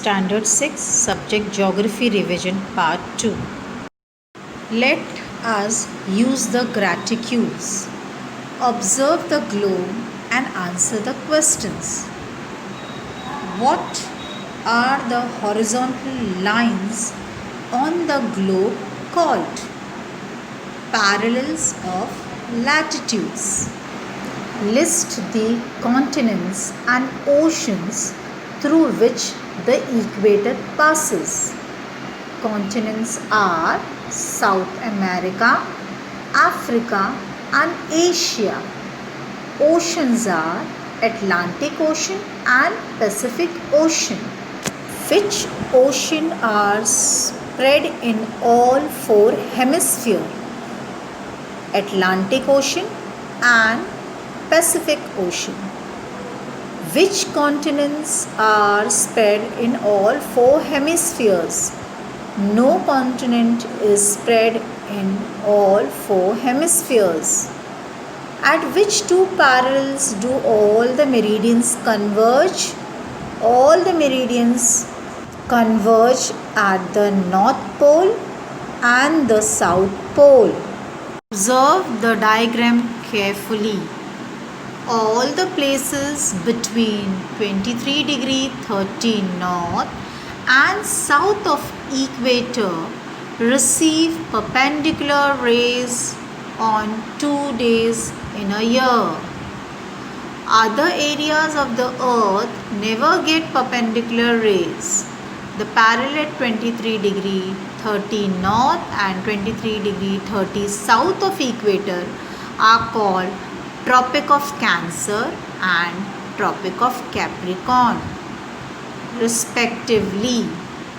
Standard 6, Subject Geography Revision Part 2. Let us use the graticules. Observe the globe and answer the questions. What are the horizontal lines on the globe called? Parallels of latitudes. List the continents and oceans through which the equator passes. Continents are South America, Africa and Asia. Oceans are Atlantic Ocean and Pacific Ocean. Which ocean are spread in all four hemispheres? Atlantic Ocean and Pacific Ocean. Which continents are spread in all four hemispheres? No continent is spread in all four hemispheres. At which two parallels do all the meridians converge? All the meridians converge at the North Pole and the South Pole. Observe the diagram carefully. All the places between 23 degree 30 north and south of equator receive perpendicular rays on 2 days in a year. Other areas of the earth never get perpendicular rays. The parallel at 23 degree 30 north and 23 degree 30 south of equator are called Tropic of Cancer and Tropic of Capricorn, respectively.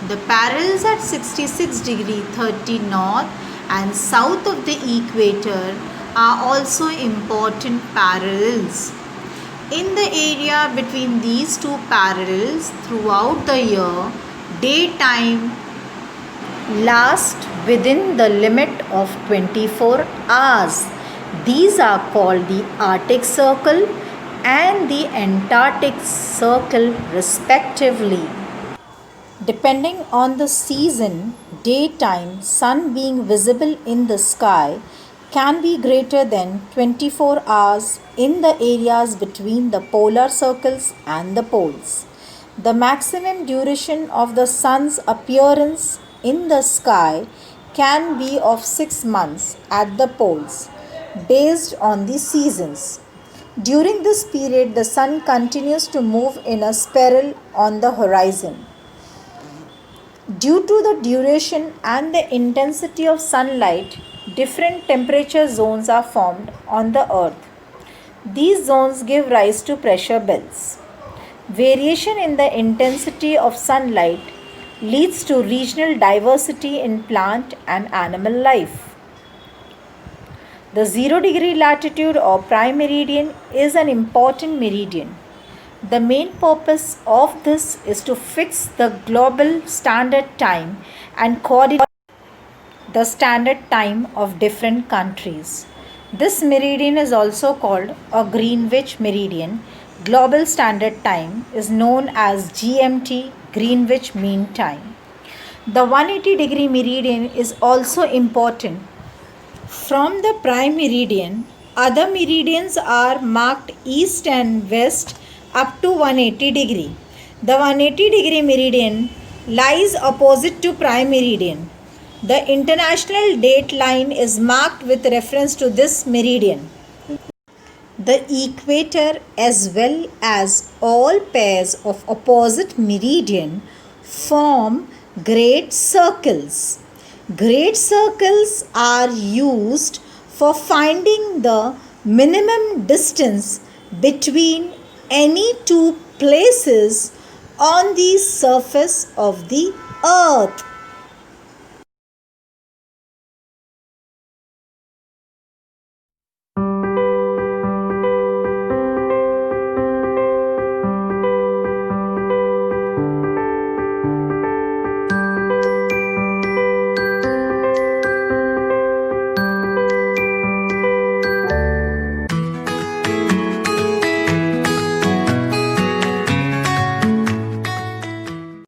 The parallels at 66 degree 30 north and south of the equator are also important parallels. In the area between these two parallels throughout the year, daytime lasts within the limit of 24 hours. These are called the Arctic Circle and the Antarctic Circle respectively. Depending on the season, daytime sun being visible in the sky can be greater than 24 hours in the areas between the polar circles and the poles. The maximum duration of the sun's appearance in the sky can be of 6 months at the poles, based on the seasons. During this period, the sun continues to move in a spiral on the horizon. Due to the duration and the intensity of sunlight, different temperature zones are formed on the earth. These zones give rise to pressure belts. Variation in the intensity of sunlight leads to regional diversity in plant and animal life. The 0 degree latitude or prime meridian is an important meridian. The main purpose of this is to fix the global standard time and coordinate the standard time of different countries. This meridian is also called a Greenwich meridian. Global standard time is known as GMT, Greenwich Mean Time. The 180 degree meridian is also important. From the prime meridian, other meridians are marked east and west up to 180 degree. The 180 degree meridian lies opposite to prime meridian. The international date line is marked with reference to this meridian. The equator as well as all pairs of opposite meridian form great circles. Great circles are used for finding the minimum distance between any two places on the surface of the earth.